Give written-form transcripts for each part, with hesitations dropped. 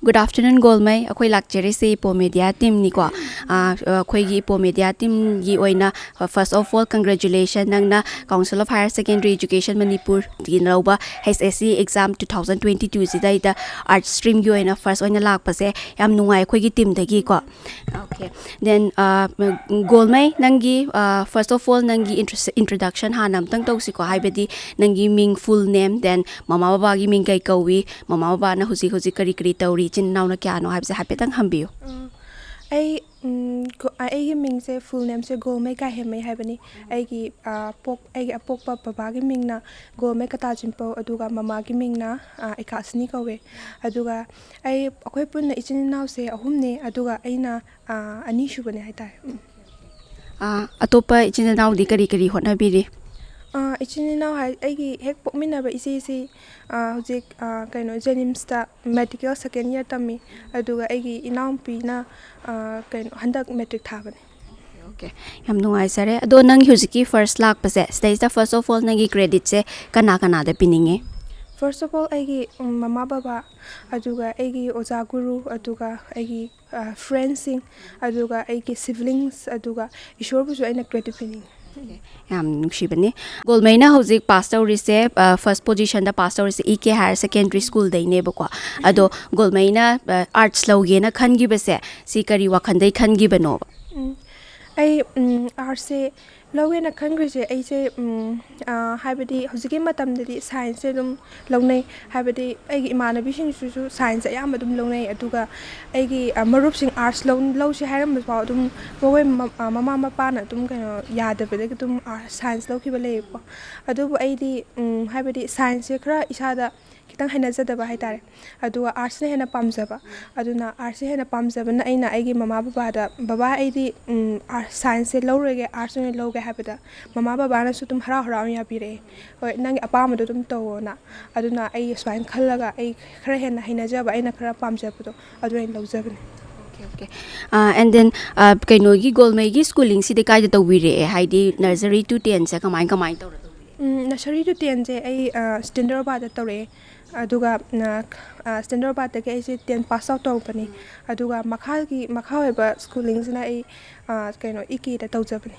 Good afternoon, Golmei. Akwai lakchere se ipo media team ni ko. Akwai gi ipo media team gi oina. First of all, congratulations nang na Council of Higher Secondary Education Manipur di nauba HSE exam 2022 sida ida art stream gi oina first oina lak pase yam nungai akwai gi team dagi ko. Okay. Then Golmei nangi first of all nangi introduction hanam tang tau si ko haibedi nangi ming full name then mama baba gi ming kai kawi mama baba na husi kari kari tauri chin naw na kya no haibse hapetang hambiyo. I ming se full name se GOLMEI GAIHENMEI haibani I apok papa gi ming na GOLMEI Katazinpou aduga mama gi ming na Akashini kawe aduga akwai punna ichin naw se ahum ne aduga aina ani shubane haitare. Atopa ichin naw di kari kari hotna biri. Ichin naw aigi hek pokmina ba isi hujik kaino Jenimsta medical second year tami aduga aigi inampi na kaino handak metric thabane. Okay. Yam nungai sare ado nang hujiki first lak pase stage da first of all nangi credit se kana da pininge. First of all aigi mama baba aduga aigi oja guru aduga aigi friends sing aduga aigi siblings aduga ishor bu aina credit pininge. Nushibani. Golmei na hojik passed out rese first position da passed out rese EK Higher Secondary School dai ne bako. Ado Golmei na arts lauge na khangi base si kari wakhandai khangi bano. Arts se lauge na khangri je ai se haibadi hojiki matam dadi science se dum launai haibadi ai imanabi sing su science ayam dum launai aduga ai marup sing arts lau se hairam ba dum boy mama mapa na dum kaino yada bele dum science lau ki bele po adu ai di haibadi science se khra isada kitang hainajada ba haitare aduga arts ne hena pamjaba aduna arts se hena pamjaba na aina ai mama baba ai di science se laurege arts ne lauge habida mama baba na su tum hara ya pire hoi nang apam do tum to na aduna ai swain khallaga ai khara hena hainajaba aina khara pamjaba do adu ai laujabane. Okay. And then kaino gi Golmei gi schooling si de kai da tawire haidi nursery to 10 se kamai tawra. Nursery to 10 je ai standard ba da tawre aduga standard ba ta ke ai 10 pass out tawpani aduga makha ba schooling sina ai kaino iki da tawjabani.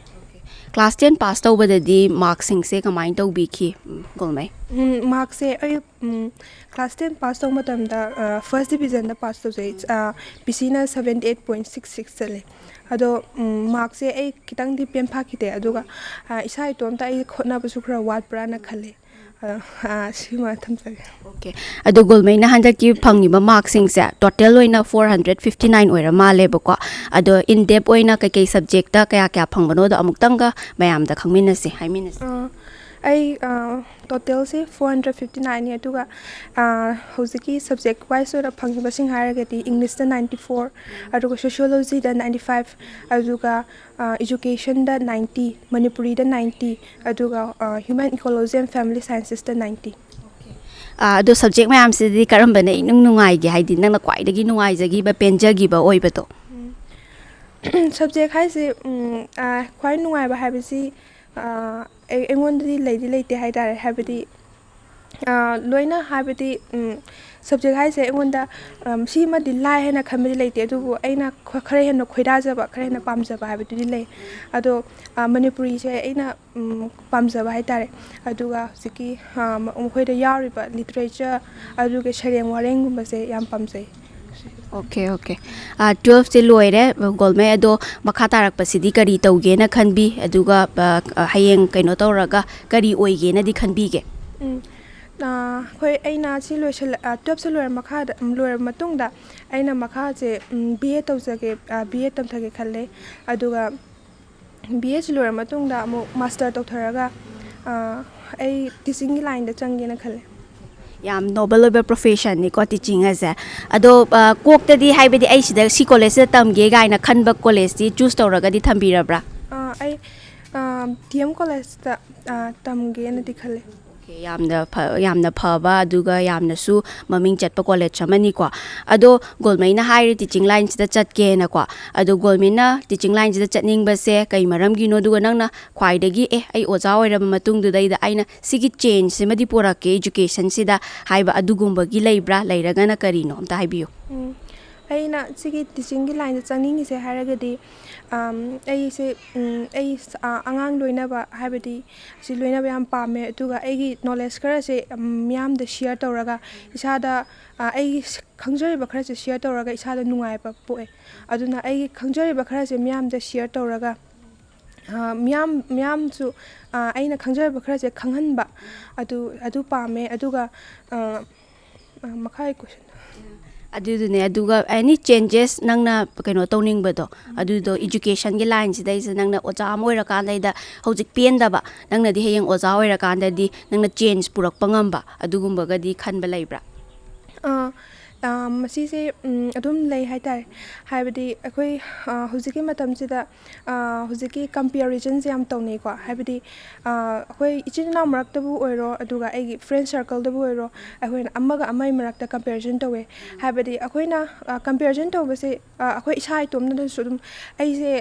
Class 10 pass over the marks sing se kamai taw biki Golmei. Marks se ai class 10 pass taw matam da first division da pass taw je PC na 78.66 chale ado marks se ai kitang di pen pha kite aduga isa itom ta ai khotna bu sukra wat pra na khale sima thamsage. Okay. Ado Golmei na handa ki phangi ba marks sing se total oina 459 oira male bako ado in depth oina kai subject ta kaya phangbano da amuk tanga mayam da khangmin se haimin se ai total se 459 ne aduga hojiki subject wise ora phangi ba sing haragati English da 94 aduga sociology da 95 aduga education da 90 Manipuri da 90 aduga human ecology and family sciences da 90. Do subject mayam se di karamba ne nung nungai gi haidi nang na kwai dagi nungai jagi ba penjagi ba oi ba to subject hai se kwai nungai ba habisi engondri leite haidare habidi loina habidi subject hai se engonda si ma di lai hena khamri leite adu aina khare hena khoida jaba khare hena pamjaba habidi di le ado Manipuri se aina pamjaba haitare aduga siki khoida yariba literature aduga shareng wareng gumba se yam pamjai. Okay. 12 se loire Golmei ado makha tarak pasidi kari tawge na khanbi aduga hayeng kaino tawraga kari oige na di khanbi ge khoi aina si loisal 12 se loire makha loire matungda aina makha je BA tawjage BA tamthage khalle aduga BA si loire matungda amu master tawtharaga ai teaching line da change na khalle. Yam noble over profession ni ko teaching as ado kok ta di haibedi ai sida si college da tamge gaina khanba college di choose tawraga di thambirabra ai TM college da tamge na di khale. ꯌꯥꯝꯅ ꯐꯕ ꯑꯗꯨꯒ ꯌꯥꯝꯅꯁꯨ ꯃꯃꯤꯡ ꯆꯠꯄ college ꯑꯃꯅꯤꯀꯣ ꯑꯗꯣ ꯒꯣꯜꯃꯩꯅ ꯍꯥꯏꯔꯤ teaching ꯂꯥꯏꯟꯁꯤꯗ ꯆꯠꯀꯦꯅꯀꯣ ꯑꯗꯣ ꯒꯣꯜꯃꯩꯅ ꯇꯤꯆꯤꯡ ꯂꯥꯏꯟꯁꯤꯗ ꯆꯠꯅꯤꯡꯕꯁꯦ ꯀꯩ ꯃꯔꯝꯒꯤꯅꯣ ꯑꯗꯨꯒ ꯅꯪꯅ ꯈ꯭ꯋꯥꯏꯗꯒꯤ ꯑꯩ ꯑꯣꯖꯥ ꯑꯣꯏꯔꯕ ꯃꯇꯨꯡꯗꯨꯗꯩꯗ ꯑꯩꯅ ꯁꯤꯒꯤ ꯆꯦꯟꯖꯁꯤꯃꯗꯤ ꯄꯨꯔꯛꯀꯦ ꯏꯖꯨꯀꯦꯁꯟꯁꯤꯗ ꯍꯥꯏꯕ ꯑꯗꯨꯒꯨꯝꯕꯒꯤ ꯂꯩꯕ꯭ꯔꯥ ꯂꯩꯔꯒꯅ ꯀꯔꯤꯅꯣ ꯑꯝꯇ ꯍꯥꯏꯕꯤꯌꯨ ꯑꯩꯅ ꯁꯤꯒꯤ ꯇꯤꯆꯤꯡꯒꯤ ꯂꯥꯏꯟꯗ ꯆꯪꯅꯤꯡꯉꯤꯁꯦ ꯍꯥꯏꯔꯒꯗꯤ ꯑꯩꯁꯦ ꯑꯩ ꯑꯉꯥꯡ ꯂꯣꯏꯅꯕ ꯍꯥꯏꯕꯗꯤ ꯁꯤ ꯂꯣꯏꯅꯕ ꯌꯥꯝ ꯄꯥꯝꯃꯦ ꯑꯗꯨꯒ ꯑꯩꯒꯤ ꯅꯣꯂꯦꯖ ꯈꯔꯁꯦ ꯃꯤꯌꯥꯝꯗ ꯁꯤꯌꯔ ꯇꯧꯔꯒ ꯏꯁꯥꯗ ꯑꯩꯒꯤ ꯈꯪꯖꯔꯤꯕ ꯈꯔꯁꯦ ꯁꯤꯌꯔ ꯇꯧꯔꯒ ꯏꯁꯥꯗ ꯅꯨꯡꯉꯥꯏꯕ ꯄꯣꯛꯑꯦ ꯑꯗꯨꯅ ꯑꯩꯒꯤ ꯈꯪꯖꯔꯤꯕ ꯈꯔꯁꯦ ꯃꯤꯌꯥꯝꯗ ꯁꯤꯌꯔ ꯇꯧꯔꯒ ꯃꯤꯌꯥꯝꯁꯨ ꯑꯩꯅ ꯈꯪꯖꯔꯤꯕ ꯈꯔꯁꯦ ꯈꯪꯍꯟꯕ ꯑꯗꯨ ꯄꯥꯝꯃꯦ ꯑꯗꯨꯒ ꯃꯈꯥꯒꯤ ꯀꯣꯏꯁꯟ ꯑꯗꯨꯗꯨꯅꯦ ꯑꯗꯨꯒ ꯑꯦꯅꯤ ꯆꯦꯟꯖꯦꯁ ꯅꯪꯅ ꯀꯩꯅꯣ ꯇꯧꯅꯤꯡꯕꯗꯣ ꯑꯗꯨꯗꯣ ꯏꯖꯨꯀꯦꯁꯟꯒꯤ ꯂꯥꯏꯟꯁꯤꯗꯩꯁꯤꯗ ꯅꯪꯅ ꯑꯣꯖꯥ ꯑꯃ ꯑꯣꯏꯔꯀꯥꯟꯗꯩꯗ ꯍꯧꯖꯤꯛ ꯄꯦꯟꯗꯕ ꯅꯪꯅꯗꯤ ꯍꯌꯦꯡ ꯑꯣꯖꯥ ꯑꯣꯏꯔꯀꯥꯟꯗꯗꯤ ꯅꯪꯅ ꯆꯦꯟꯖ ꯄꯨꯔꯛꯄ ꯉꯝꯕ ꯑꯗꯨꯒꯨꯝꯕꯒꯗꯤ ꯈꯟꯕ ꯂꯩꯕ꯭ꯔꯥ ꯃꯁꯤꯁꯦ ꯑꯗꯨꯝ ꯂꯩ ꯍꯥꯏꯇꯥꯔꯦ ꯍꯥꯏꯕꯗꯤ ꯑꯩꯈꯣꯏ ꯍꯧꯖꯤꯛꯀꯤ ꯃꯇꯝꯁꯤꯗ ꯍꯧꯖꯤꯛꯀꯤ ꯀꯝꯄꯦꯔꯤꯖꯟꯁꯦ ꯌꯥꯝ ꯇꯧꯅꯩꯀꯣ ꯍꯥꯏꯕꯗꯤ ꯑꯩꯈꯣꯏ ꯏꯆꯤꯟ ꯏꯅꯥꯎ ꯃꯔꯛꯇꯕꯨ ꯑꯣꯏꯔꯣ ꯑꯗꯨꯒ ꯑꯩꯒꯤ ꯐ꯭ꯔꯦꯟ ꯁꯔꯀꯜꯗꯕꯨ ꯑꯣꯏꯔꯣ ꯑꯩꯈꯣꯏꯅ ꯑꯃꯒ ꯑꯃꯒꯤ ꯃꯔꯛꯇ ꯀꯝꯄꯦꯔꯤꯖꯟ ꯇꯧꯋꯦ ꯍꯥꯏꯕꯗꯤ ꯑꯩꯈꯣꯏꯅ ꯀꯝꯄꯦꯔꯤꯖꯟ ꯇꯧꯕꯁꯦ ꯑꯩꯈꯣꯏ ꯏꯁꯥ ꯏꯇꯣꯝꯇꯅꯁꯨ ꯑꯗꯨꯝ ꯑꯩꯁꯦ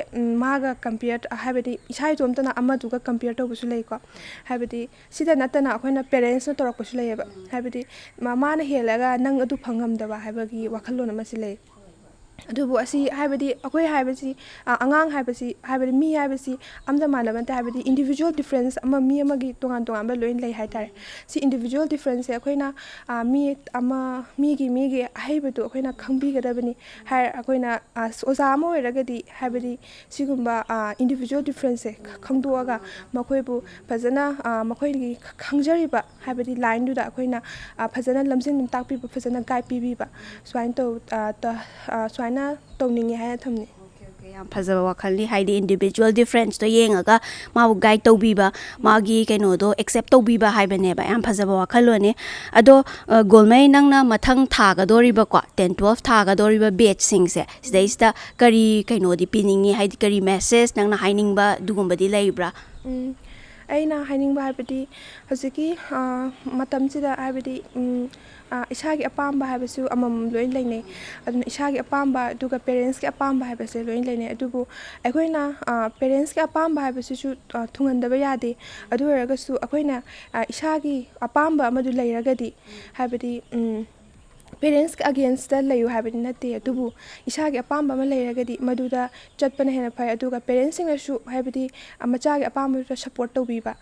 ꯃꯥꯒ ꯀꯝꯄꯤꯌꯔ ꯍꯥꯏꯕꯗꯤ ꯏꯁꯥ ꯏꯇꯣꯝꯇꯅ ꯑꯃꯗꯨꯒ ꯀꯝꯄꯤꯌꯔ ꯇꯧꯕꯁꯨ ꯂꯩꯀꯣ ꯍꯥꯏꯕꯗꯤ ꯁꯤꯗ ꯅꯠꯇꯅ ꯑꯩꯈꯣꯏꯅ ꯄꯦꯔꯦꯟꯁꯅ ꯇꯧꯔꯛꯄꯁꯨ ꯂꯩꯌꯦꯕ ꯍꯥꯏꯕꯗꯤ ꯃꯥꯅ ꯍꯦꯜꯂꯒ ꯅꯪ ꯑꯗꯨ ꯐꯪꯉꯝꯗꯕ ꯍꯥꯏꯕꯒꯤ ꯋꯥꯈꯜꯂꯣꯟ ꯑꯃꯁꯤ ꯂꯩ ꯑꯗꯨꯕꯨ ꯑꯁꯤ ꯍꯥꯏꯕꯗꯤ ꯑꯩꯈꯣꯏ ꯍꯥꯏꯕꯁꯤ ꯑꯉꯥꯡ ꯍꯥꯏꯕꯁꯤ ꯍꯥꯏꯕꯗꯤ ꯃꯤ ꯍꯥꯏꯕꯁꯤ ꯑꯝꯇ ꯃꯥꯟꯅꯕ ꯅꯠꯇꯦ ꯍꯥꯏꯕꯗꯤ ꯏꯟꯗꯤꯕꯤꯖꯨꯋꯦꯜ ꯗꯤꯐ꯭ꯔꯦꯟꯁ ꯃꯤ ꯑꯃꯒꯤ ꯇꯣꯉꯥꯟ ꯇꯣꯉꯥꯟꯕ ꯂꯣꯏꯅ ꯂꯩ ꯍꯥꯏꯇꯥꯔꯦ ꯁꯤ ꯏꯟꯗꯤꯕꯤꯖꯨꯋꯦꯜ ꯗꯤꯐ꯭ꯔꯦꯟꯁꯁꯦ ꯑꯩꯈꯣꯏꯅ ꯃꯤꯒꯤ ꯑꯍꯩꯕꯗꯨ ꯑꯩꯈꯣꯏꯅ ꯈꯪꯕꯤꯒꯗꯕꯅꯤ ꯑꯩꯈꯣꯏꯅ ꯑꯣꯖꯥ ꯑꯃ ꯑꯣꯏꯔꯒꯗꯤ ꯍꯥꯏꯕꯗꯤ ꯁꯤꯒꯨꯝꯕ ꯏꯟꯗꯤꯕꯤꯖꯨꯋꯦꯜ ꯗꯤꯐ꯭ꯔꯦꯟꯁꯁꯦ ꯈꯪꯗꯣꯛꯑꯒ ꯃꯈꯣꯏꯕꯨ ꯐꯖꯅ ꯃꯈꯣꯏꯒꯤ ꯈꯪꯖꯔꯤꯕ ꯍꯥꯏꯕꯗꯤ ꯂꯥꯏꯟꯗꯨꯗ ꯑꯩꯈꯣꯏꯅ ꯐꯖꯅ ꯂꯝꯖꯤꯡ ꯇꯥꯛꯄꯤꯕ ꯐꯖꯅ ꯒꯥꯏꯗ ꯄꯤꯕꯤꯕ ꯁꯨꯃꯥꯏꯅ ꯇꯧꯅꯤꯡꯉꯦ ꯍꯥꯏꯅ ꯊꯝꯅꯤ ꯌꯥꯝ ꯐꯖꯕ ꯋꯥꯈꯜꯅꯤ ꯍꯥꯏꯗꯤ ꯏꯟꯗꯤꯕꯤꯖꯨꯋꯦꯜ ꯗꯤꯐ꯭ꯔꯦꯟꯁꯇꯣ ꯌꯦꯡꯉꯒ ꯃꯥꯕꯨ ꯒꯥꯏꯗ ꯇꯧꯕꯤꯕ ꯃꯥꯒꯤ ꯀꯩꯅꯣꯗꯣ ꯑꯦꯛꯁꯦꯞ ꯇꯧꯕꯤꯕ ꯍꯥꯏꯕꯅꯦꯕ ꯌꯥꯝ ꯐꯖꯕ ꯋꯥꯈꯜꯂꯣꯟꯅꯤ ꯑꯗꯣ ꯒꯣꯜꯃꯩ ꯅꯪꯅ ꯃꯊꯪ ꯊꯥꯒꯗꯣꯔꯤꯕꯀꯣ 10-12 ꯊꯥꯒꯗꯣꯔꯤꯕ ꯕꯦꯠꯁꯤꯡꯁꯦ ꯁꯤꯗꯩꯁꯤꯗ ꯀꯔꯤ ꯀꯩꯅꯣꯗꯤ ꯄꯤꯅꯤꯡꯉꯤ ꯍꯥꯏꯗꯤ ꯀꯔꯤ ꯃꯦꯁꯦꯖ ꯅꯪꯅ ꯍꯥꯏꯅꯤꯡꯕ ꯑꯗꯨꯒꯨꯝꯕꯗꯤ ꯂꯩꯕ꯭ꯔꯥ ꯑꯩꯅ ꯍꯥꯏꯅꯤꯡꯕ ꯍꯥꯏꯕꯗꯤ ꯍꯧꯖꯤꯛꯀꯤ ꯃꯇꯝꯁꯤꯗ ꯍꯥꯏꯕꯗꯤ ꯏꯁꯥꯒꯤ ꯑꯄꯥꯝꯕ ꯍꯥꯏꯕꯁꯨ ꯑꯃꯃꯝ ꯂꯣꯏꯅ ꯂꯩꯅꯩ ꯑꯗꯨꯅ ꯏꯁꯥꯒꯤ ꯑꯄꯥꯝꯕ ꯑꯗꯨꯒ ꯄꯦꯔꯦꯟꯁꯀꯤ ꯑꯄꯥꯝꯕ ꯍꯥꯏꯕꯁꯦ ꯂꯣꯏꯅ ꯂꯩꯅꯩ ꯑꯗꯨꯕꯨ ꯑꯩꯈꯣꯏꯅ ꯄꯦꯔꯦꯟꯁꯀꯤ ꯑꯄꯥꯝꯕ ꯍꯥꯏꯕꯁꯤꯁꯨ ꯊꯨꯡꯍꯟꯗꯕ ꯌꯥꯗꯦ ꯑꯗꯨ ꯑꯣꯏꯔꯒꯁꯨ ꯑꯩꯈꯣꯏꯅ ꯏꯁꯥꯒꯤ ꯑꯄꯥꯝꯕ ꯑꯃꯗꯨ ꯂꯩꯔꯒꯗꯤ ꯍꯥꯏꯕꯗꯤ ꯄꯦꯔꯦꯟꯁꯀꯤ ꯑꯒꯦꯟꯁꯇ ꯂꯩꯌꯨ ꯍꯥꯏꯕꯗꯤ ꯅꯠꯇꯦ ꯑꯗꯨꯕꯨ ꯏꯁꯥꯒꯤ ꯑꯄꯥꯝꯕ ꯑꯃ ꯂꯩꯔꯒꯗꯤ ꯃꯗꯨꯗ ꯆꯠꯄꯅ ꯍꯦꯟꯅ ꯐꯩ ꯑꯗꯨꯒ ꯄꯦꯔꯦꯟꯁꯁꯤꯡꯅꯁꯨ ꯍꯥꯏꯕꯗꯤ ꯃꯆꯥꯒꯤ ꯑꯄꯥꯝꯕꯗꯨꯗ ꯁꯞꯄꯣꯔꯠ ꯇꯧꯕꯤꯕ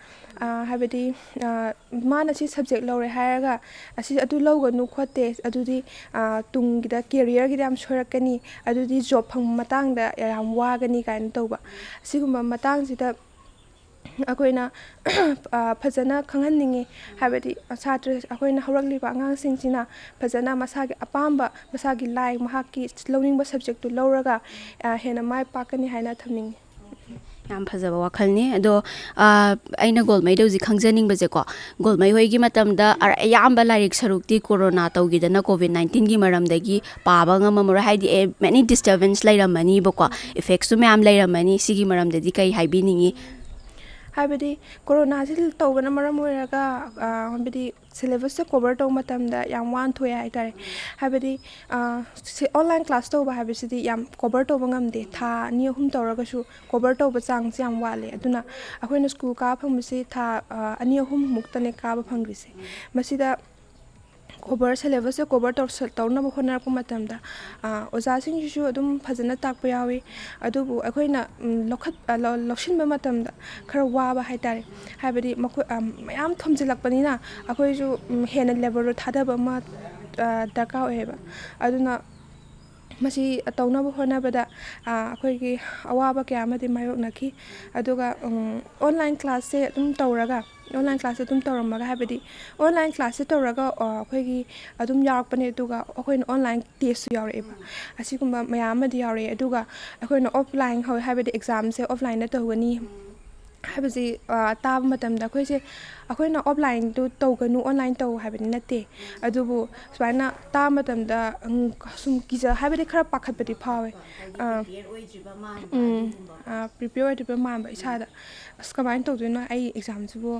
ꯍꯥꯏꯕꯗꯤ ꯃꯥꯅ ꯁꯤ ꯁꯕꯖꯦꯛ ꯂꯧꯔꯦ ꯍꯥꯏꯔꯒ ꯑꯗꯨ ꯂꯧꯒꯅꯨ ꯈꯣꯠꯇꯦ ꯑꯗꯨꯗꯤ ꯇꯨꯡꯒꯤꯗ ꯀꯦꯔꯤꯌꯔꯒꯤꯗ ꯌꯥꯝ ꯁꯣꯏꯔꯛꯀꯅꯤ ꯑꯗꯨꯗꯤ ꯖꯣꯕ ꯐꯪꯕ ꯃꯇꯥꯡꯗ ꯌꯥꯝ ꯋꯥꯒꯅꯤ ꯀꯥꯏꯅ ꯇꯧꯕ ꯑꯁꯤꯒꯨꯝꯕ ꯃꯇꯥꯡꯁꯤꯗ ꯑꯩꯈꯣꯏꯅ ꯐꯖꯅ ꯈꯪꯍꯟꯅꯤꯡꯉꯤ ꯍꯥꯏꯕꯗꯤ ꯑꯩꯈꯣꯏꯅ ꯍꯧꯔꯛꯂꯤꯕ ꯑꯉꯥꯡꯁꯤꯡꯁꯤꯅ ꯐꯖꯅ ꯃꯁꯥꯒꯤ ꯑꯄꯥꯝꯕ ꯃꯁꯥꯒꯤ ꯂꯥꯏꯟ ꯃꯍꯥꯛꯀꯤ ꯂꯧꯅꯤꯡꯕ ꯁꯕꯖꯦꯛꯇꯨ ꯂꯧꯔꯒ ꯍꯦꯟꯅ ꯃꯥꯏ ꯄꯥꯛꯀꯅꯤ ꯍꯥꯏꯅ ꯊꯝꯅꯤꯡꯉꯤ ꯌꯥꯝ ꯐꯖꯕ ꯋꯥꯈꯜꯅꯤ ꯑꯗꯣ ꯑꯩꯅ ꯒꯣꯜꯃꯩꯗ ꯍꯧꯖꯤꯛ ꯈꯪꯖꯅꯤꯡꯕꯁꯦꯀꯣ ꯒꯣꯜꯃꯩ ꯍꯣꯏꯒꯤ ꯃꯇꯝꯗ ꯑꯌꯥꯝꯕ ꯂꯥꯏꯔꯤꯛ ꯁꯔꯨꯛꯇꯤ ꯀꯣꯔꯣꯅꯥ ꯇꯧꯈꯤꯗꯅ COVID-19ꯒꯤ ꯃꯔꯝꯗꯒꯤ ꯄꯥꯕ ꯉꯝꯃꯔꯣꯏ ꯍꯥꯏꯗꯤ ꯃꯦꯅꯤ ꯗꯤꯁꯇꯔꯕꯦꯟꯁ ꯂꯩꯔꯝꯃꯅꯤꯕꯀꯣ ꯏꯐꯦꯛꯁꯨ ꯃꯌꯥꯝ ꯂꯩꯔꯝꯃꯅꯤ ꯁꯤꯒꯤ ꯃꯔꯝꯗꯗꯤ ꯀꯩ ꯍꯥꯏꯕꯤꯅꯤꯡꯉꯤ ꯍꯥꯏꯕꯗꯤ ꯀꯣꯔꯣꯅꯥꯁꯤ ꯇꯧꯕꯅ ꯃꯔꯝ ꯑꯣꯏꯔꯒ ꯍꯥꯏꯕꯗꯤ ꯁꯤꯂꯦꯕꯁꯁꯦ ꯀꯣꯚꯔ ꯇꯧꯕ ꯃꯇꯝꯗ ꯌꯥꯝ ꯋꯥꯅ ꯊꯣꯛꯑꯦ ꯍꯥꯏꯇꯥꯔꯦ ꯍꯥꯏꯕꯗꯤ ꯑꯣꯟꯂꯥꯏꯟ ꯀ꯭ꯂꯥꯁ ꯇꯧꯕ ꯍꯥꯏꯕꯁꯤꯗꯤ ꯌꯥꯝ ꯀꯣꯚꯔ ꯇꯧꯕ ꯉꯝꯗꯦ ꯊꯥ 2-3 ꯇꯧꯔꯒꯁꯨ ꯀꯣꯚꯔ ꯇꯧꯕ ꯆꯥꯡꯁꯦ ꯌꯥꯝ ꯋꯥꯠꯂꯦ ꯑꯗꯨꯅ ꯑꯩꯈꯣꯏꯅ ꯁ꯭ꯀꯨꯜ ꯀꯥꯕ ꯐꯪꯕꯁꯤ ꯊꯥ 2-3 ꯃꯨꯛꯇꯅꯦ ꯀꯥꯕ ꯐꯪꯈ꯭ꯔꯤꯁꯦ ꯃꯁꯤꯗ ꯁꯤꯂꯦꯕꯁꯁꯦ ꯀꯣꯚꯔ ꯇꯧꯅꯕ ꯍꯣꯠꯅꯔꯛꯄ ꯃꯇꯝꯗ ꯑꯣꯖꯥꯁꯤꯡꯁꯤꯁꯨ ꯑꯗꯨꯝ ꯐꯖꯅ ꯇꯥꯛꯄ ꯌꯥꯎꯏ ꯑꯗꯨꯕꯨ ꯑꯩꯈꯣꯏꯅ ꯂꯧꯁꯤꯟꯕ ꯃꯇꯝꯗ ꯈꯔ ꯋꯥꯕ ꯍꯥꯏꯇꯥꯔꯦ ꯍꯥꯏꯕꯗꯤ ꯃꯌꯥꯝ ꯊꯣꯝꯖꯤꯜꯂꯛꯄꯅꯤꯅ ꯑꯩꯈꯣꯏꯁꯨ ꯍꯦꯟꯅ ꯂꯦꯕꯔꯗꯣ ꯊꯥꯗꯕ ꯑꯃ ꯗꯔꯀꯥꯔ ꯑꯣꯏꯌꯦꯕ ꯑꯗꯨꯅ ꯃꯁꯤ ꯇꯧꯅꯕ ꯍꯣꯠꯅꯕꯗ ꯑꯩꯈꯣꯏꯒꯤ ꯑꯋꯥꯕ ꯀꯌꯥ ꯑꯃꯗꯤ ꯃꯥꯌꯣꯛꯅꯈꯤ ꯑꯗꯨꯒ ꯑꯣꯟꯂꯥꯏꯟ ꯀ꯭ꯂꯥꯁꯁꯦ ꯑꯗꯨꯝ ꯇꯧꯔꯝꯃꯒ ꯍꯥꯏꯕꯗꯤ ꯑꯣꯟꯂꯥꯏꯟ ꯀ꯭ꯂꯥꯁꯁꯦ ꯇꯧꯔꯒ ꯑꯩꯈꯣꯏꯒꯤ ꯑꯗꯨꯝ ꯌꯥꯎꯔꯛꯄꯅꯦ ꯑꯗꯨꯒ ꯑꯩꯈꯣꯏꯅ ꯑꯣꯟꯂꯥꯏꯟ ꯇꯦꯁꯁꯨ ꯌꯥꯎꯔꯛꯑꯦꯕ ꯑꯁꯤꯒꯨꯝꯕ ꯃꯌꯥꯝ ꯑꯃꯗꯤ ꯌꯥꯎꯔꯛꯑꯦ ꯑꯗꯨꯒ ꯑꯩꯈꯣꯏꯅ ꯑꯣꯐꯂꯥꯏꯟ ꯍꯥꯏꯕꯗꯤ ꯑꯦꯛꯖꯥꯝꯁꯦ ꯑꯣꯐꯂꯥꯏꯟꯗ ꯇꯧꯒꯅꯤ ꯍꯥꯏꯕꯁꯤ ꯇꯥꯕ ꯃꯇꯝꯗ ꯑꯩꯈꯣꯏꯅ ꯑꯣꯐꯂꯥꯏꯟꯗꯨ ꯇꯧꯒꯅꯨ ꯑꯣꯟꯂꯥꯏꯟ ꯇꯧ ꯍꯥꯏꯕꯗꯤ ꯅꯠꯇꯦ ꯑꯗꯨꯕꯨ ꯁꯨꯃꯥꯏꯅ ꯇꯥꯕ ꯃꯇꯝꯗ ꯁꯨꯝ ꯍꯥꯏꯕꯗꯤ ꯈꯔ ꯄꯥꯈꯠꯄꯗꯤ ꯐꯥꯎꯋꯦ ꯄ꯭ꯔꯤꯄꯦꯌꯔ ꯑꯣꯏꯗ꯭ꯔꯤꯕ ꯃꯥꯟꯕ ꯏꯁꯥꯗ ꯑꯁ ꯀꯃꯥꯏꯅ ꯇꯧꯗꯣꯏꯅꯣ ꯑꯩ ꯑꯦꯛꯖꯥꯝꯁꯤꯕꯨ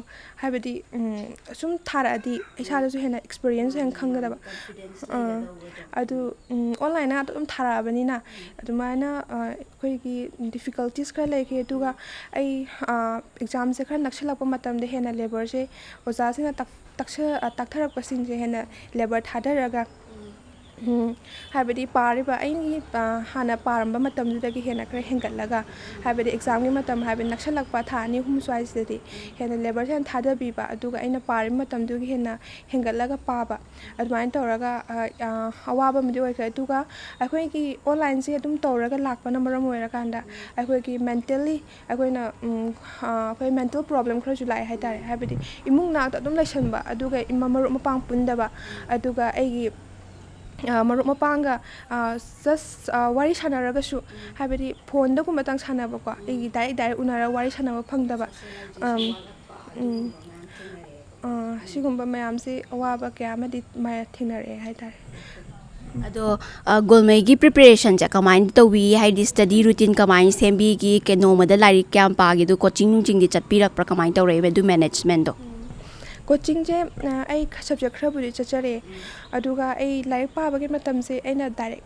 ꯍꯥꯏꯕꯗꯤ ꯁꯨꯝ ꯊꯥꯔꯛꯑꯗꯤ ꯏꯁꯥꯗꯁꯨ ꯍꯦꯟꯅ ꯑꯦꯛꯁꯄꯤꯔꯤꯌꯦꯟꯁ ꯍꯦꯟꯅ ꯈꯪꯒꯗꯕ ꯑꯗꯨ ꯑꯣꯟꯂꯥꯏꯟ ꯉꯥꯛꯇ ꯑꯗꯨꯝ ꯊꯥꯔꯛꯑꯕꯅꯤꯅ ꯑꯗꯨꯃꯥꯏꯅ ꯑꯩꯈꯣꯏꯒꯤ ꯗꯤꯐꯤꯀꯜꯇꯤꯁ ꯈꯔ ꯂꯩꯈꯤ ꯑꯗꯨꯒ ꯑꯩ ꯑꯦꯛꯖꯥꯝꯁꯦ ꯈꯔ ꯅꯛꯁꯤꯜꯂꯛꯄ ꯃꯇꯝꯗ ꯍꯦꯟꯅ ꯂꯦꯕꯔꯁꯦ ꯑꯣꯖꯥꯁꯤꯡꯅ ꯇꯥꯛꯊꯔꯛꯄꯁꯤꯡꯁꯦ ꯍꯦꯟꯅ ꯂꯦꯕꯔ ꯊꯥꯗꯔꯒ ꯍꯥꯏꯕꯗꯤ ꯄꯥꯔꯤꯕ ꯑꯩꯒꯤ ꯍꯥꯟꯅ ꯄꯥꯔꯝꯕ ꯃꯇꯝꯗꯨꯗꯒꯤ ꯍꯦꯟꯅ ꯈꯔ ꯍꯦꯟꯒꯠꯂꯒ ꯍꯥꯏꯕꯗꯤ ꯑꯦꯛꯖꯥꯝꯒꯤ ꯃꯇꯝ ꯍꯥꯏꯕꯗꯤ ꯅꯛꯁꯜꯂꯛꯄ ꯊꯥ 2-3 ꯁ꯭ꯋꯥꯏꯁꯤꯗꯗꯤ ꯍꯦꯟꯅ ꯂꯦꯕꯔꯁꯦ ꯍꯦꯟꯅ ꯊꯥꯗꯕꯤꯕ ꯑꯗꯨꯒ ꯑꯩꯅ ꯄꯥꯔꯤꯕ ꯃꯇꯝꯗꯨꯒꯤ ꯍꯦꯟꯅ ꯍꯦꯟꯒꯠꯂꯒ ꯄꯥꯕ ꯑꯗꯨꯃꯥꯏꯅ ꯇꯧꯔꯒ ꯑꯋꯥꯕ ꯑꯃꯗꯤ ꯑꯣꯏꯈ꯭ꯔꯦ ꯑꯗꯨꯒ ꯑꯩꯈꯣꯏꯒꯤ ꯑꯣꯟꯂꯥꯏꯟꯁꯦ ꯑꯗꯨꯝ ꯇꯧꯔꯒ ꯂꯥꯛꯄꯅ ꯃꯔꯝ ꯑꯣꯏꯔꯀꯥꯟꯗ ꯑꯩꯈꯣꯏꯒꯤ ꯃꯦꯟꯇꯦꯜꯂꯤ ꯑꯩꯈꯣꯏ ꯃꯦꯟꯇꯦꯜ ꯄ꯭ꯔꯣꯕ꯭ꯂꯦꯝ ꯈꯔꯁꯨ ꯂꯥꯛꯑꯦ ꯍꯥꯏꯇꯥꯔꯦ ꯍꯥꯏꯕꯗꯤ ꯏꯃꯨꯡ ꯅꯥꯛꯇ ꯑꯗꯨꯝ ꯂꯩꯁꯟꯕ ꯑꯗꯨꯒ ꯃꯔꯨꯞ ꯃꯄꯥꯡ ꯄꯨꯟꯗꯕ ꯑꯗꯨꯒ ꯑꯩꯒꯤ ꯃꯔꯨꯞ ꯃꯄꯥꯡꯒ ꯖꯁ ꯋꯥꯔꯤ ꯁꯥꯟꯅꯔꯒꯁꯨ ꯍꯥꯏꯕꯗꯤ ꯐꯣꯟꯗꯒꯨꯝꯕꯇꯪ ꯁꯥꯟꯅꯕꯀꯣ ꯑꯩꯒꯤ ꯗꯥꯏꯔꯦꯛ ꯎꯅꯔꯒ ꯋꯥꯔꯤ ꯁꯥꯟꯅꯕ ꯐꯪꯗꯕ ꯁꯤꯒꯨꯝꯕ ꯃꯌꯥꯝꯁꯤ ꯑꯋꯥꯕ ꯀꯌꯥ ꯑꯃꯗꯤ ꯊꯦꯡꯅꯔꯛꯑꯦ ꯍꯥꯏꯇꯥꯔꯦ ꯑꯗꯣ ꯒꯣꯜꯃꯩꯒꯤ ꯄ꯭ꯔꯤꯄꯦꯔꯦꯁꯟꯁꯦ ꯀꯃꯥꯏꯅ ꯇꯧꯕꯤ ꯍꯥꯏꯗꯤ ꯁ꯭ꯇꯗꯤ ꯔꯨꯇꯤꯟ ꯀꯃꯥꯏꯅ ꯁꯦꯝꯕꯤꯒꯤ ꯅꯣꯡꯃꯗ ꯂꯥꯏꯔꯤꯛ ꯀꯌꯥꯝ ꯄꯥꯒꯦ ꯑꯗꯨ ꯀꯣꯆꯤꯡ ꯅꯨꯡꯆꯤꯡꯗꯤ ꯆꯠꯄꯤꯔꯛꯄ꯭ꯔꯥ ꯀꯃꯥꯏꯅ ꯇꯧꯔꯛꯏꯕ ꯑꯗꯨ ꯃꯦꯅꯦꯖꯃꯦꯟꯗꯣ ꯀꯣꯆꯤꯡꯁꯦ ꯑꯩ ꯁꯕꯖꯦꯛ ꯈꯔꯕꯨꯗꯤ ꯆꯠꯆꯔꯦ ꯑꯗꯨꯒ ꯑꯩ ꯂꯥꯏꯔꯤꯛ ꯄꯥꯕꯒꯤ ꯃꯇꯝꯁꯦ ꯑꯩꯅ ꯗꯥꯏꯔꯦꯛ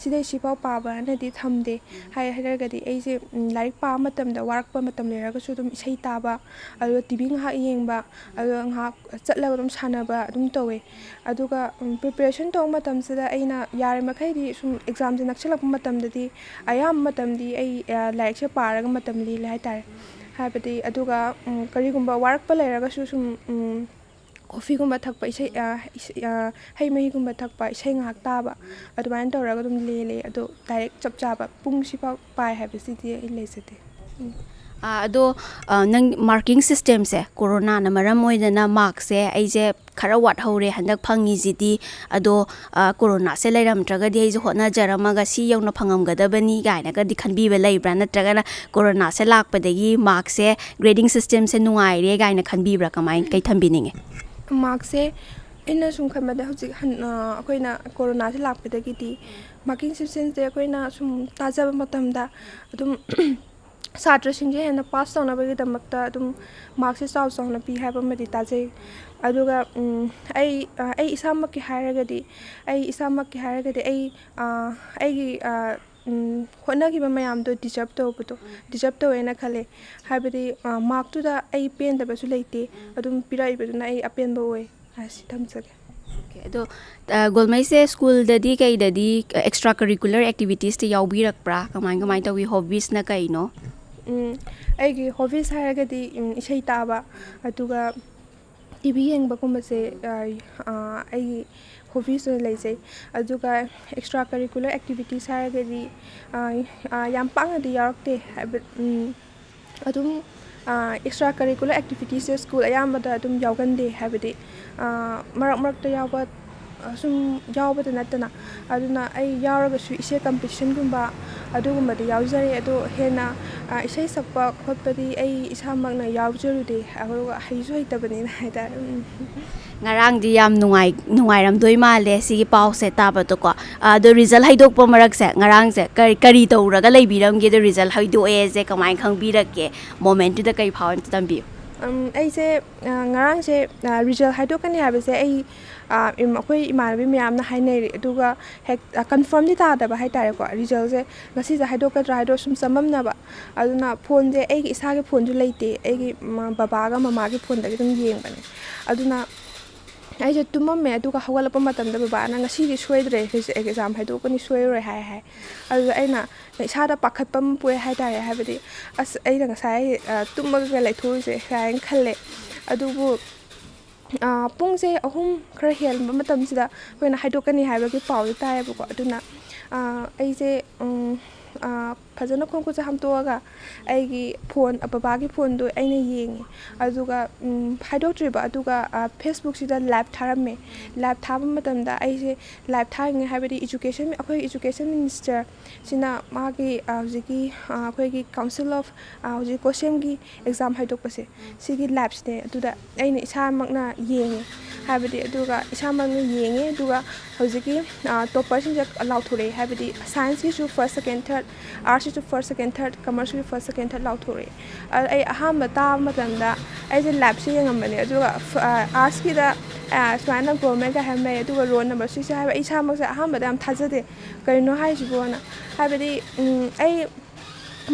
ꯁꯤꯗꯩ ꯁꯤꯐꯥꯎ ꯄꯥꯕ ꯍꯥꯏꯅꯗꯤ ꯊꯝꯗꯦ ꯍꯥꯏꯔꯒꯗꯤ ꯑꯩꯁꯦ ꯂꯥꯏꯔꯤꯛ ꯄꯥꯕ ꯃꯇꯝꯗ ꯋꯥꯔꯛꯄ ꯃꯇꯝ ꯂꯩꯔꯒꯁꯨ ꯑꯗꯨꯝ ꯏꯁꯩ ꯇꯥꯕ ꯑꯗꯨꯒ ꯇꯤꯚꯤ ꯉꯥꯏꯍꯥꯛ ꯌꯦꯡꯕ ꯑꯗꯨꯒꯉꯥꯏꯍꯥꯛ ꯆꯠꯂꯒ ꯑꯗꯨꯝ ꯁꯥꯟꯅꯕ ꯑꯗꯨꯝ ꯇꯧꯋꯦ ꯑꯗꯨꯒ ꯄ꯭ꯔꯤꯄꯦꯔꯦꯁꯟ ꯇꯧꯕ ꯃꯇꯝꯁꯤꯗ ꯑꯩꯅ ꯌꯥꯔꯤꯃꯈꯩꯗꯤ ꯁꯨꯝ ꯑꯦꯛꯖꯥꯝꯁꯦ ꯅꯛꯁꯤꯜꯂꯛꯄ ꯃꯇꯝꯗꯗꯤ ꯑꯌꯥꯝꯕ ꯃꯇꯝꯗꯤ ꯑꯩ ꯂꯥꯏꯔꯤꯛꯁꯦ ꯄꯥꯔꯒ ꯃꯇꯝ ꯂꯦꯜꯂꯦ ꯍꯥꯏꯇꯥꯔꯦ ꯍꯥꯏꯕꯗꯤ ꯑꯗꯨꯒ ꯀꯔꯤꯒꯨꯝꯕ ꯋꯥꯔꯛꯄ ꯂꯩꯔꯒꯁꯨ ꯁꯨꯝ ꯀꯣꯐꯤꯒꯨꯝꯕ ꯊꯛꯄ ꯍꯩ ꯃꯍꯤꯒꯨꯝꯕ ꯊꯛꯄ ꯏꯁꯩ ꯉꯥꯏꯍꯥꯛ ꯇꯥꯕ ꯑꯗꯨꯃꯥꯏꯅ ꯇꯧꯔꯒ ꯑꯗꯨꯝ ꯂꯦꯜꯂꯦ ꯑꯗꯣ ꯗꯥꯏꯔꯦꯛ ꯆꯞ ꯆꯥꯕ ꯄꯨꯡꯁꯤꯐꯥꯎ ꯄꯥꯏ ꯍꯥꯏꯕꯁꯤꯗꯤ ꯑꯩ ꯂꯩꯖꯗꯦ ꯑꯗꯣ ꯅꯪ ꯃꯥꯔꯀꯤꯡ ꯁꯤꯁꯇꯦꯝꯁꯦ ꯀꯣꯔꯣꯅꯥꯅ ꯃꯔꯝ ꯑꯣꯏꯗꯅ ꯃꯥꯔꯛꯁꯦ ꯑꯩꯁꯦ ꯈꯔ ꯋꯥꯠꯍꯧꯔꯦ ꯍꯟꯗꯛ ꯐꯪꯉꯤꯁꯤꯗꯤ ꯑꯗꯣ ꯀꯣꯔꯣꯅꯥꯁꯦ ꯂꯩꯔꯝꯗ꯭ꯔꯒꯗꯤ ꯑꯩꯁꯦ ꯍꯣꯠꯅꯖꯔꯝꯃꯒ ꯁꯤ ꯌꯧꯅ ꯐꯪꯉꯝꯒꯗꯕꯅꯤ ꯀꯥꯏꯅꯒꯗꯤ ꯈꯟꯕꯤꯕ ꯂꯩꯕ꯭ꯔꯥ ꯅꯠꯇ꯭ꯔꯒꯅ ꯀꯣꯔꯣꯅꯥꯁꯦ ꯂꯥꯛꯄꯗꯒꯤ ꯃꯥꯔꯛꯁꯦ ꯒ꯭ꯔꯦꯗꯤꯡ ꯁꯤꯁꯇꯦꯝꯁꯦ ꯅꯨꯡꯉꯥꯏꯔꯦ ꯀꯥꯏꯅ ꯈꯟꯕꯤꯕ꯭ꯔꯥ ꯀꯩ ꯊꯝꯕꯤꯅꯤꯡꯉꯦ ꯃꯥꯔꯛꯁꯦ ꯑꯩꯅ ꯁꯨꯝ ꯈꯟꯕꯗ ꯍꯧꯖꯤꯛ ꯑꯩꯈꯣꯏꯅ ꯀꯣꯔꯣꯅꯥꯁꯦ ꯂꯥꯛꯄꯗꯒꯤꯗꯤ ꯃꯥꯔꯀꯤꯡ ꯁꯤꯁꯇꯦꯝꯁꯦ ꯑꯩꯈꯣꯏꯅ ꯁꯨꯝ ꯇꯥꯖꯕ ꯃꯇꯝꯗ ꯑꯗꯨꯝ ꯁꯥꯇ꯭ꯔꯁꯤꯡꯁꯦ ꯍꯦꯟꯅ ꯄꯥꯁ ꯇꯧꯅꯕꯒꯤꯗꯃꯛꯇ ꯑꯗꯨꯝ ꯃꯥꯔꯛꯁꯦ ꯆꯥꯎꯅ ꯄꯤ ꯍꯥꯏꯕ ꯑꯃꯗꯤ ꯇꯥꯖꯩ ꯑꯗꯨꯒ ꯑꯩ ꯏꯁꯥꯃꯛꯀꯤ ꯍꯥꯏꯔꯒꯗꯤ ꯑꯩꯒꯤ ꯍꯣꯠꯅꯈꯤꯕ ꯃꯌꯥꯝꯗꯣ ꯗꯤꯖꯔꯞ ꯇꯧꯋꯦꯅ ꯈꯜꯂꯦ ꯍꯥꯏꯕꯗꯤ ꯃꯥꯔꯛꯇꯨꯗ ꯑꯩ ꯄꯦꯟꯗꯕꯁꯨ ꯂꯩꯇꯦ ꯑꯗꯨꯝ ꯄꯤꯔꯛꯏꯕꯗꯨꯅ ꯑꯩ ꯑꯄꯦꯟꯕ ꯑꯣꯏ ꯍꯥꯏꯁꯤ ꯊꯝꯖꯒꯦ ꯑꯗꯣ ꯒꯣꯜꯃꯩꯁꯦ ꯁ꯭ꯀꯨꯜꯗꯗꯤ ꯀꯩꯗꯗꯤ ꯑꯦꯛꯁꯇ꯭ꯔꯥ ꯀꯔꯤꯀꯨꯂꯔ ꯑꯦꯛꯇꯤꯚꯤꯇꯤꯁꯇ ꯌꯥꯎꯕꯤꯔꯛꯄ꯭ꯔꯥ ꯀꯃꯥꯏꯅ ꯇꯧꯋꯤ ꯍꯣꯕꯤꯁꯅ ꯀꯩꯅꯣ ꯑꯩꯒꯤ ꯍꯣꯕꯤꯁ ꯍꯥꯏꯔꯒꯗꯤ ꯏꯁꯩ ꯇꯥꯕ ꯑꯗꯨꯒ ꯇꯤꯚꯤ ꯌꯦꯡꯕꯒꯨꯝꯕꯁꯦ ꯑꯩꯒꯤ ꯍꯣꯕꯤꯁ ꯑꯣꯏꯅ ꯂꯩꯖꯩ ꯑꯗꯨꯒ ꯑꯦꯛꯁꯇ꯭ꯔꯥ ꯀꯔꯤꯀꯨꯂꯔ ꯑꯦꯛꯇꯤꯚꯤꯇꯤꯁ ꯍꯥꯏꯔꯒꯗꯤ ꯌꯥꯝ ꯄꯥꯛꯅꯗꯤ ꯌꯥꯎꯔꯛꯇꯦ ꯑꯗꯨꯝ ꯑꯦꯛꯁꯇ꯭ꯔꯥ ꯀꯔꯤꯀꯨꯂꯔ ꯑꯦꯛꯇꯤꯚꯤꯇꯤꯁꯁꯦ ꯁ꯭ꯀꯨꯜ ꯑꯌꯥꯝꯕꯗ ꯑꯗꯨꯝ ꯌꯥꯎꯒꯟꯗꯦ ꯍꯥꯏꯕꯗꯤ ꯃꯔꯛ ꯃꯔꯛꯇ ꯌꯥꯎꯕ ꯁꯨꯝ ꯌꯥꯎꯕꯗ ꯅꯠꯇꯅ ꯑꯗꯨꯅ ꯑꯩ ꯌꯥꯎꯔꯒꯁꯨ ꯏꯁꯩ ꯀꯝꯄꯤꯇꯤꯁꯟꯒꯨꯝꯕ ꯑꯗꯨꯒꯨꯝꯕꯗꯤ ꯌꯥꯎꯖꯔꯦ ꯑꯗꯣ ꯍꯦꯟꯅ ꯏꯁꯩ ꯁꯛꯄ ꯈꯣꯠꯄꯗꯤ ꯑꯩ ꯏꯁꯥꯃꯛꯅ ꯌꯥꯎꯖꯔꯨꯗꯦ ꯑꯗꯨꯒ ꯍꯩꯁꯨ ꯍꯩꯇꯕꯅꯤꯅ ꯍꯥꯏꯇꯥꯔꯦ ꯉꯔꯥꯡꯗꯤ ꯌꯥꯝ ꯅꯨꯡꯉꯥꯏꯔꯝꯗꯣꯏ ꯃꯥꯜꯂꯦ ꯁꯤꯒꯤ ꯄꯥꯎꯁꯦ ꯇꯥꯕꯗꯣꯀꯣ ꯑꯗꯣ ꯔꯤꯖꯜ ꯍꯩꯗꯣꯛꯄ ꯃꯔꯛꯁꯦ ꯉꯔꯥꯡꯁꯦ ꯀꯔꯤ ꯇꯧꯔꯒ ꯂꯩꯕꯤꯔꯝꯒꯦ ꯑꯗꯣ ꯔꯤꯖꯜ ꯍꯩꯗꯣꯛꯑꯦꯁꯦ ꯀꯃꯥꯏꯅ ꯈꯪꯕꯤꯔꯛꯀꯦ ꯃꯣꯃꯦꯟꯇꯨꯗ ꯀꯩ ꯐꯥꯎ ꯑꯝꯇ ꯇꯝꯕꯤꯌꯨ ꯑꯩꯁꯦ ꯉꯔꯥꯡꯁꯦ ꯔꯤꯖꯜ ꯍꯥꯏꯗꯣꯛꯀꯅꯤ ꯍꯥꯏꯕꯁꯦ ꯑꯩꯈꯣꯏ ꯏꯃꯥꯟꯅꯕꯤ ꯃꯌꯥꯝꯅ ꯍꯥꯏꯅꯩ ꯑꯗꯨꯒ ꯀꯟꯐꯥꯔꯝꯗꯤ ꯇꯥꯗꯕ ꯍꯥꯏꯇꯥꯔꯦꯀꯣ ꯔꯤꯖꯜꯁꯦ ꯉꯁꯤꯁꯦ ꯍꯥꯏꯗꯣꯛꯀꯗ꯭ꯔꯥ ꯍꯥꯏꯗꯣ ꯁꯨꯝ ꯆꯃꯝꯅꯕ ꯑꯗꯨꯅ ꯐꯣꯟꯁꯦ ꯑꯩꯒꯤ ꯏꯁꯥꯒꯤ ꯐꯣꯟꯁꯨ ꯂꯩꯇꯦ ꯑꯩꯒꯤ ꯕꯕꯥꯒ ꯃꯃꯥꯒꯤ ꯐꯣꯟꯗꯒꯤ ꯑꯗꯨꯝ ꯌꯦꯡꯕꯅꯦ ꯑꯗꯨꯅ ꯑꯩꯁꯦ ꯇꯨꯝꯃꯝꯃꯦ ꯑꯗꯨꯒ ꯍꯧꯒꯠꯂꯛꯄ ꯃꯇꯝꯗ ꯕꯕꯥꯅ ꯉꯁꯤꯗꯤ ꯁꯣꯏꯗ꯭ꯔꯦ ꯑꯦꯛꯖꯥꯝ ꯍꯥꯏꯗꯣꯛꯀꯅꯤ ꯁꯣꯏꯔꯔꯣꯏ ꯍꯥꯏ ꯑꯗꯨꯗ ꯑꯩꯅ ꯏꯁꯥꯗ ꯄꯥꯈꯠꯄ ꯑꯃ ꯄꯣꯛꯑꯦ ꯍꯥꯏꯇꯥꯔꯦ ꯍꯥꯏꯕꯗꯤ ꯑꯁ ꯑꯩꯅ ꯉꯁꯥꯏ ꯇꯨꯝꯃꯒ ꯂꯩꯊꯣꯛꯎꯁꯦ ꯀꯥꯏꯅ ꯈꯜꯂꯦ ꯑꯗꯨꯕꯨ ꯄꯨꯡꯁꯦ 3 ꯈꯔ ꯍꯦꯟꯕ ꯃꯇꯝꯁꯤꯗ ꯑꯩꯈꯣꯏꯅ ꯍꯥꯏꯗꯣꯛꯀꯅꯤ ꯍꯥꯏꯕꯒꯤ ꯄꯥꯎꯁꯦ ꯇꯥꯏꯌꯦꯕꯀꯣ ꯑꯗꯨꯅ ꯑꯩꯁꯦ ꯐꯖꯅ ꯈꯣꯡ ꯈꯨꯠꯁꯦ ꯍꯥꯝꯇꯣꯛꯑꯒ ꯑꯩꯒꯤ ꯐꯣꯟ ꯕꯕꯥꯒꯤ ꯐꯣꯟꯗꯣ ꯑꯩꯅ ꯌꯦꯡꯉꯦ ꯑꯗꯨꯒ ꯍꯥꯏꯗꯣꯛꯇ꯭ꯔꯤꯕ ꯑꯗꯨꯒ ꯐꯦꯁꯕꯨꯛꯁꯤꯗ ꯂꯥꯏꯚ ꯊꯥꯔꯝꯃꯦ ꯂꯥꯏꯚ ꯊꯥꯕ ꯃꯇꯝꯗ ꯑꯩꯁꯦ ꯂꯥꯏꯚ ꯊꯥꯔꯤꯉꯩ ꯍꯥꯏꯕꯗꯤ ꯑꯩꯈꯣꯏ ꯏꯖꯨꯀꯦꯁꯟ ꯃꯤꯅꯤꯁꯇꯔ ꯁꯤꯅ ꯃꯥꯒꯤ ꯍꯧꯖꯤꯛꯀꯤ ꯑꯩꯈꯣꯏꯒꯤ ꯀꯥꯎꯟꯁꯤꯜ ꯑꯣꯐ ꯍꯧꯖꯤꯛ ꯀꯣꯁꯦꯝꯒꯤ ꯑꯦꯛꯖꯥꯝ ꯍꯥꯏꯗꯣꯛꯄꯁꯦ ꯁꯤꯒꯤ ꯂꯥꯏꯚꯁꯤꯅꯦ ꯑꯗꯨꯗ ꯑꯩꯅ ꯏꯁꯥꯃꯛꯅ ꯌꯦꯡꯉꯦ ꯍꯥꯏꯕꯗꯤ ꯑꯗꯨꯒ ꯏꯁꯥꯃꯛꯅ ꯌꯦꯡꯉꯦ ꯑꯗꯨꯒ ꯍꯧꯖꯤꯛꯀꯤ ꯇꯣꯞꯄꯔꯁꯤꯡꯁꯦ ꯂꯥꯎꯊꯣꯔꯛꯑꯦ ꯍꯥꯏꯕꯗꯤ ꯁꯥꯏꯟꯁꯀꯤꯁꯨ ꯐꯥꯔꯁ ꯁꯦꯀꯦꯟ ꯊꯥꯔꯠ ꯑꯥꯔꯠꯁꯀꯤꯁꯨ ꯐꯥꯔꯁ ꯁꯦꯀꯦꯟ ꯊꯥꯔꯠ ꯀꯃꯔꯁꯀꯤꯁꯨ ꯐꯥꯔꯁ ꯁꯦꯀꯦꯟ ꯊꯥꯔꯠ ꯂꯥꯎꯊꯣꯔꯛꯑꯦ ꯑꯩ ꯑꯍꯥꯟꯕ ꯇꯥꯕ ꯃꯇꯝꯗ ꯑꯩꯁꯦ ꯂꯥꯏꯚꯁꯦ ꯌꯦꯡꯉꯝꯕꯅꯦ ꯑꯗꯨꯒ ꯑꯥꯔꯠꯁꯀꯤꯗ ꯁꯨꯃꯥꯏꯅ ꯒꯣꯜꯃꯦ ꯒꯥꯏꯍꯦꯟꯃꯩ ꯑꯗꯨꯒ ꯔꯣꯜ ꯅꯝꯕꯔ 6 ꯍꯥꯏꯕ ꯑꯩ ꯏꯁꯥꯃꯛꯁꯦ ꯑꯍꯥꯟꯕꯗ ꯌꯥꯝ ꯊꯥꯖꯗꯦ ꯀꯔꯤꯅꯣ ꯍꯥꯏꯁꯤꯕꯣꯅ ꯍꯥꯏꯕꯗꯤ ꯑꯩ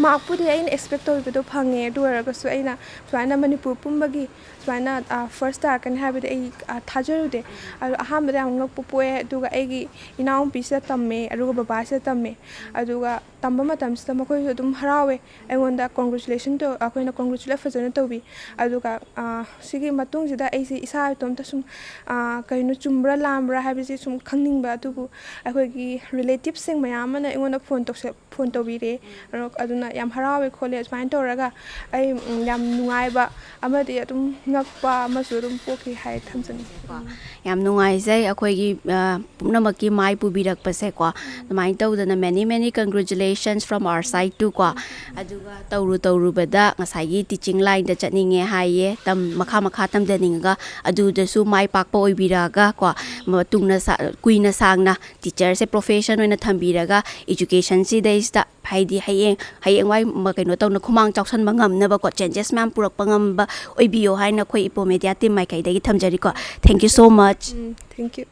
ꯃꯥꯔꯛꯄꯨꯗꯤ ꯑꯩꯅ ꯑꯦꯛꯁꯄꯦꯛ ꯇꯧꯕꯗꯣ ꯐꯪꯉꯦ ꯑꯗꯨ ꯑꯣꯏꯔꯒꯁꯨ ꯑꯩꯅ ꯁꯨꯃꯥꯏꯅ ꯃꯅꯤꯄꯨꯔ ꯄꯨꯝꯕꯒꯤ ꯁꯨꯃꯥꯏꯅ ꯐꯥꯔꯁ ꯇꯥꯔꯛꯀꯅꯤ ꯍꯥꯏꯕꯗꯤ ꯑꯩ ꯊꯥꯖꯔꯨꯗꯦ ꯑꯗꯣ ꯑꯍꯥꯟꯕꯗ ꯌꯥꯝ ꯉꯛꯄ ꯄꯣꯛꯑꯦ ꯑꯗꯨꯒ ꯑꯩꯒꯤ ꯏꯅꯥꯎꯅꯨꯄꯤꯁꯤꯗ ꯇꯝꯃꯦ ꯑꯗꯨꯒ ꯕꯕꯥꯁꯤꯗ ꯇꯝꯃꯦ ꯑꯗꯨꯒ ꯇꯝꯕ ꯃꯇꯝꯁꯤꯗ ꯃꯈꯣꯏꯁꯨ ꯑꯗꯨꯝ ꯍꯔꯥꯎꯋꯦ ꯑꯩꯉꯣꯟꯗ ꯑꯩꯈꯣꯏꯅ ꯀꯣꯡꯒ꯭ꯔꯦꯆꯨꯂꯦꯠ ꯐꯖꯅ ꯇꯧꯕꯤ ꯑꯗꯨꯒ ꯁꯤꯒꯤ ꯃꯇꯨꯡꯁꯤꯗ ꯑꯩꯁꯦ ꯏꯁꯥ ꯏꯇꯣꯝꯇ ꯁꯨꯝ ꯀꯩꯅꯣ ꯆꯨꯝꯕ꯭ꯔꯥ ꯂꯥꯟꯕ꯭ꯔꯥ ꯍꯥꯏꯕꯁꯤ ꯁꯨꯝ ꯈꯪꯅꯤꯡꯕ ꯑꯗꯨꯕꯨ ꯑꯩꯈꯣꯏꯒꯤ ꯔꯤꯂꯦꯇꯤꯞꯁꯤꯡ ꯃꯌꯥꯝ ꯑꯃꯅ ꯑꯩꯉꯣꯟꯗ ꯐꯣꯟ ꯇꯧꯕꯤꯔꯦ ꯑꯗꯨꯅ ꯌꯥꯝ ꯍꯔꯥꯎꯋꯦ ꯈꯣꯠꯂꯦ ꯁꯨꯃꯥꯏꯅ ꯇꯧꯔꯒ ꯑꯩ ꯌꯥꯝ ꯅꯨꯡꯉꯥꯏꯕ ꯑꯃꯗꯤ ꯑꯗꯨꯝ ꯉꯛꯄ ꯑꯃꯁꯨ ꯑꯗꯨꯝ ꯄꯣꯛꯈꯤ ꯍꯥꯏ ꯊꯝꯖꯅꯤꯡꯉꯤ ꯌꯥꯝ ꯅꯨꯡꯉꯥꯏꯖꯩ ꯑꯩꯈꯣꯏꯒꯤ ꯄꯨꯝꯅꯃꯛꯀꯤ ꯃꯥꯏ ꯄꯨꯕꯤꯔꯛꯄꯁꯦꯀꯣ ꯑꯗꯨꯃꯥꯏꯅ ꯇꯧꯗꯅ many congratulations from our side to ꯀꯣ ꯑꯗꯨꯒ ꯇꯧꯔꯨꯕꯗꯉꯁꯥꯏꯒꯤ ꯇꯤꯆꯤꯡ ꯂꯥꯏꯟꯗ ꯆꯠꯅꯤꯡꯉꯦ ꯍꯥꯏꯌꯦ ꯃꯈꯥ ꯇꯝꯊꯅꯤꯡꯉꯒ ꯑꯗꯨꯗꯁꯨ ꯃꯥꯏ ꯄꯥꯛꯄ ꯑꯣꯏꯕꯤꯔꯛꯑꯒ ꯀꯣ ꯇꯨꯡꯅ ꯀꯨꯏꯅ ꯁꯥꯡꯅ ꯇꯤꯆꯔꯁꯦ ꯄ꯭ꯔꯣꯐꯦꯁꯟ ꯑꯣꯏꯅ ꯊꯝꯕꯤꯔꯒ ꯏꯖꯨꯀꯦꯁꯟꯁꯤꯗꯩꯁꯤꯗ ꯍꯥꯏꯗꯤ ꯍꯌꯦꯡꯋꯥꯏ ꯀꯩꯅꯣ ꯇꯧꯅ ꯈꯨꯃꯥꯡ ꯆꯥꯎꯁꯟꯕ ꯉꯝꯅꯕꯀꯣ ꯆꯦꯟꯖꯦꯁ ꯃꯌꯥꯝ ꯄꯨꯔꯛꯄ ꯉꯝꯕ ꯑꯣꯏꯕꯤꯌꯣ ꯍꯥꯏꯅ ꯑꯩꯈꯣꯏ ꯏꯄꯣ ꯃꯦꯗꯤꯌꯥ ꯇꯤꯝ ꯃꯥꯏꯀꯩꯗꯒꯤ ꯊꯝꯖꯔꯤꯀꯣ thank you so much thank U